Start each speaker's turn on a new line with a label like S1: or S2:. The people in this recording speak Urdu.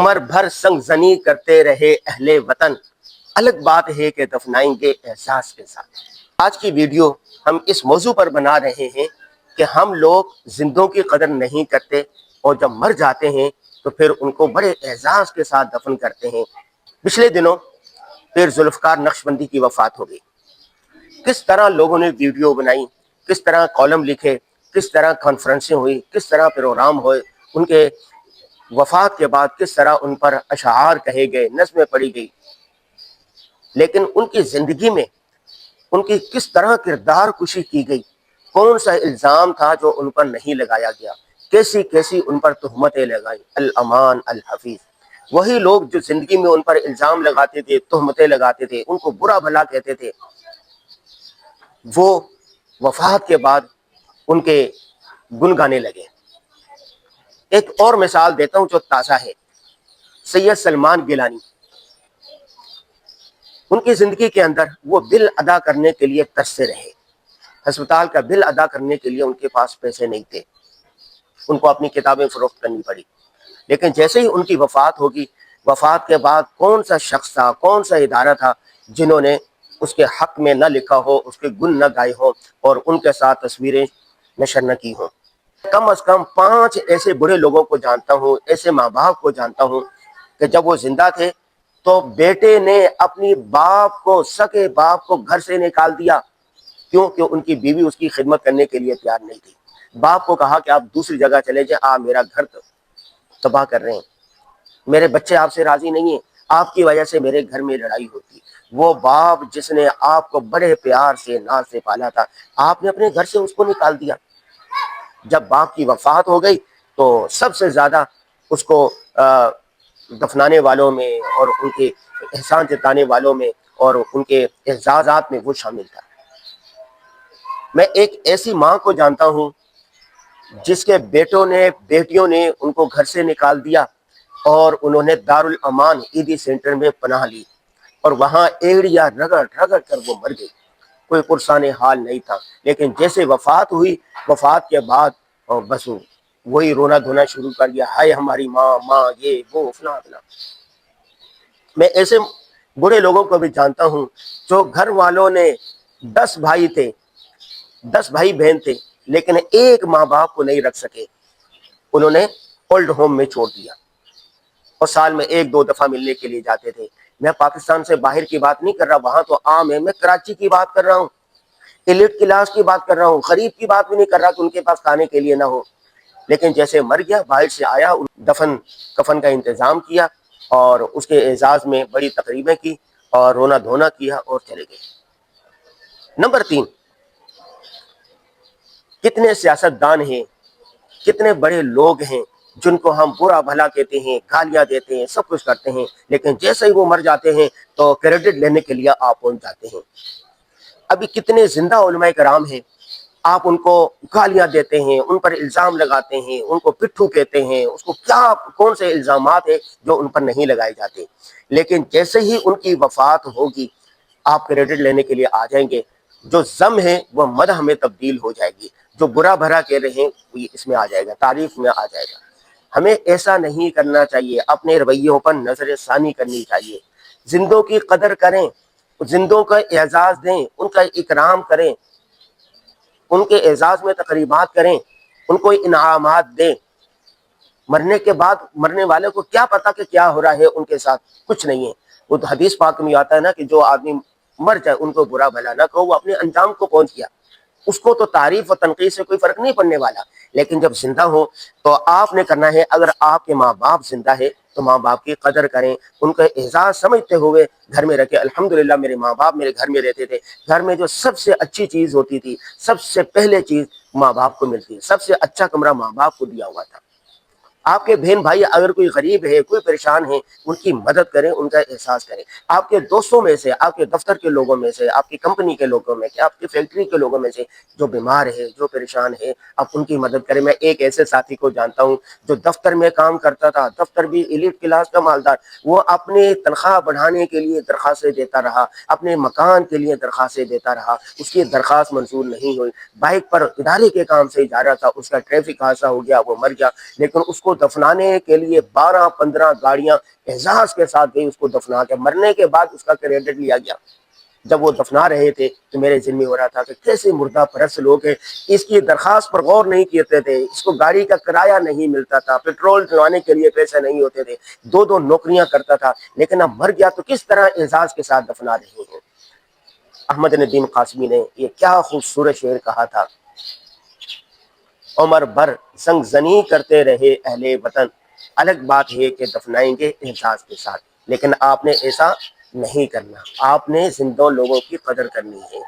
S1: عمر بھر سنگ زنی کرتے رہے اہل وطن، الگ بات ہے کہ دفنائیں گے احساس کے ساتھ۔ آج کی ویڈیو ہم اس موضوع پر بنا رہے ہیں کہ ہم لوگ زندوں کی قدر نہیں کرتے اور جب مر جاتے ہیں تو پھر ان کو بڑے اعزاز کے ساتھ دفن کرتے ہیں۔ پچھلے دنوں پیر ذوالفقار نقشبندی کی وفات ہو گئی۔ کس طرح لوگوں نے ویڈیو بنائی، کس طرح کالم لکھے، کس طرح کانفرنسیں ہوئی، کس طرح پروگرام ہوئے، ان کے وفات کے بعد کس طرح ان پر اشعار کہے گئے، نظمیں پڑھی گئی، لیکن ان کی زندگی میں ان کی کس طرح کردار کشی کی گئی، کون سا الزام تھا جو ان پر نہیں لگایا گیا، کیسی کیسی ان پر تہمتیں لگائی۔ الامان الحفیظ، وہی لوگ جو زندگی میں ان پر الزام لگاتے تھے، تہمتیں لگاتے تھے، ان کو برا بھلا کہتے تھے، وہ وفات کے بعد ان کے گن گانے لگے۔ ایک اور مثال دیتا ہوں جو تازہ ہے، سید سلمان گیلانی۔ ان کی زندگی کے اندر وہ بل ادا کرنے کے لیے ترستے رہے، ہسپتال کا بل ادا کرنے کے لیے ان کے پاس پیسے نہیں تھے، ان کو اپنی کتابیں فروخت کرنی پڑی۔ لیکن جیسے ہی ان کی وفات ہوگی، وفات کے بعد کون سا شخص تھا، کون سا ادارہ تھا جنہوں نے اس کے حق میں نہ لکھا ہو، اس کے گن نہ گائے ہو اور ان کے ساتھ تصویریں نشر نہ کی ہوں۔ کم از کم 5 ایسے بڑے لوگوں کو جانتا ہوں، ایسے ماں باپ کو جانتا ہوں کہ جب وہ زندہ تھے تو بیٹے نے اپنی باپ کو، سگے باپ کو گھر سے نکال دیا، کیونکہ ان کی بیوی اس کی خدمت کرنے کے لیے تیار نہیں تھی۔ باپ کو کہا کہ آپ دوسری جگہ چلے جائیں، آپ میرا گھر تباہ کر رہے ہیں، میرے بچے آپ سے راضی نہیں ہیں، آپ کی وجہ سے میرے گھر میں لڑائی ہوتی۔ وہ باپ جس نے آپ کو بڑے پیار سے، ناز سے پالا تھا، آپ نے اپنے گھر سے اس کو نکال دیا۔ جب باپ کی وفات ہو گئی تو سب سے زیادہ اس کو دفنانے والوں میں اور ان کے احسان جتانے والوں میں اور ان کے اعزازات میں وہ شامل تھا۔ میں ایک ایسی ماں کو جانتا ہوں جس کے بیٹیوں نے ان کو گھر سے نکال دیا اور انہوں نے دارالامان عیدی سینٹر میں پناہ لی اور وہاں ایڑیا رگڑ رگڑ کر وہ مر گئی۔ کوئی پرسان حال نہیں تھا، لیکن جیسے وفات ہوئی، وفات کے بعد بس وہی رونا دھونا شروع کر دیا، ہائے ہماری ماں، ماں یہ وہ فلاں فلاں۔ میں ایسے بڑے لوگوں کو بھی جانتا ہوں جو گھر والوں نے 10 بھائی تھے، 10 بھائی بہن تھے، لیکن ایک ماں باپ کو نہیں رکھ سکے، انہوں نے اولڈ ہوم میں چھوڑ دیا اور سال میں 1-2 دفعہ ملنے کے لیے جاتے تھے۔ میں پاکستان سے باہر کی بات نہیں کر رہا، وہاں تو عام ہے، میں کراچی کی بات کر رہا ہوں، ایلیٹ کلاس کی بات کر رہا ہوں، غریب کی بات بھی نہیں کر رہا کہ ان کے پاس کھانے کے لیے نہ ہو۔ لیکن جیسے مر گیا، باہر سے آیا، دفن کفن کا انتظام کیا اور اس کے اعزاز میں بڑی تقریبیں کی اور رونا دھونا کیا اور چلے گئے۔ نمبر 3، کتنے سیاستدان ہیں، کتنے بڑے لوگ ہیں جن کو ہم برا بھلا کہتے ہیں، گالیاں دیتے ہیں، سب کچھ کرتے ہیں، لیکن جیسے ہی وہ مر جاتے ہیں تو کریڈٹ لینے کے لیے آپ پہنچ جاتے ہیں۔ ابھی کتنے زندہ علماء کرام ہیں، آپ ان کو گالیاں دیتے ہیں، ان پر الزام لگاتے ہیں، ان کو پٹھو کہتے ہیں، اس کو کون سے الزامات ہیں جو ان پر نہیں لگائے جاتے، لیکن جیسے ہی ان کی وفات ہوگی آپ کریڈٹ لینے کے لیے آ جائیں گے، جو ذم ہے وہ مدح میں تبدیل ہو جائے گی، جو برا بھلا کہہ رہے ہیں وہ اس میں آ جائے گا، تعریف میں آ جائے گا۔ ہمیں ایسا نہیں کرنا چاہیے، اپنے رویوں پر نظر ثانی کرنی چاہیے، زندوں کی قدر کریں، زندوں کا اعزاز دیں، ان کا اکرام کریں، ان کے اعزاز میں تقریبات کریں، ان کو انعامات دیں۔ مرنے کے بعد مرنے والے کو کیا پتا کہ کیا ہو رہا ہے ان کے ساتھ، کچھ نہیں ہے۔ وہ تو حدیث پاک میں آتا ہے نا کہ جو آدمی مر جائے ان کو برا بھلا نہ کہو، وہ اپنے انجام کو پہنچ گیا، اس کو تو تعریف و تنقید سے کوئی فرق نہیں پڑنے والا۔ لیکن جب زندہ ہو تو آپ نے کرنا ہے، اگر آپ کے ماں باپ زندہ ہے تو ماں باپ کی قدر کریں، ان کا اعزاز سمجھتے ہوئے گھر میں رکھیں۔ الحمدللہ میرے ماں باپ میرے گھر میں رہتے تھے، گھر میں جو سب سے اچھی چیز ہوتی تھی، سب سے پہلے چیز ماں باپ کو ملتی ہے، سب سے اچھا کمرہ ماں باپ کو دیا ہوا تھا۔ آپ کے بہن بھائی اگر کوئی غریب ہے، کوئی پریشان ہے، ان کی مدد کریں، ان کا احساس کریں۔ آپ کے دوستوں میں سے، آپ کے دفتر کے لوگوں میں سے، آپ کی کمپنی کے لوگوں میں سے، آپ کی فیکٹری کے لوگوں میں سے جو بیمار ہے، جو پریشان ہے، آپ ان کی مدد کریں۔ میں ایک ایسے ساتھی کو جانتا ہوں جو دفتر میں کام کرتا تھا، دفتر بھی ایلیٹ کلاس کا مالدار، وہ اپنے تنخواہ بڑھانے کے لیے درخواستیں دیتا رہا، اپنے مکان کے لیے درخواستیں دیتا رہا، اس کی درخواست منظور نہیں ہوئی، بائک پر ادارے کے کام سے جا رہا تھا، اس کا ٹریفک حادثہ ہو گیا، وہ مر گیا، لیکن اس کو دفنانے کے لیے 12-15 گاڑیاں اعزاز کے ساتھ گئی، اس کو دفنا کے مرنے کے بعد اس کا کریڈٹ لیا گیا۔ جب وہ دفنا رہے تھے تو میرے ذہن میں ہو رہا تھا کہ کیسے مردہ پرست لوگ ہیں، اس کی درخواست پر غور نہیں کیتے تھے، اس کو گاڑی کا کرایہ نہیں ملتا تھا، پیٹرول ڈلوانے کے لیے پیسے نہیں ہوتے تھے، 2 نوکریاں کرتا تھا، لیکن اب مر گیا تو کس طرح اعزاز کے ساتھ دفنا رہے ہیں۔ احمد ندیم قاسمی نے یہ کیا خوبصورت شعر کہا تھا، عمر بھر زنگ زنی کرتے رہے اہل وطن، الگ بات ہے کہ دفنائیں گے احساس کے ساتھ، لیکن آپ نے ایسا نہیں کرنا، آپ نے زندہ لوگوں کی قدر کرنی ہے۔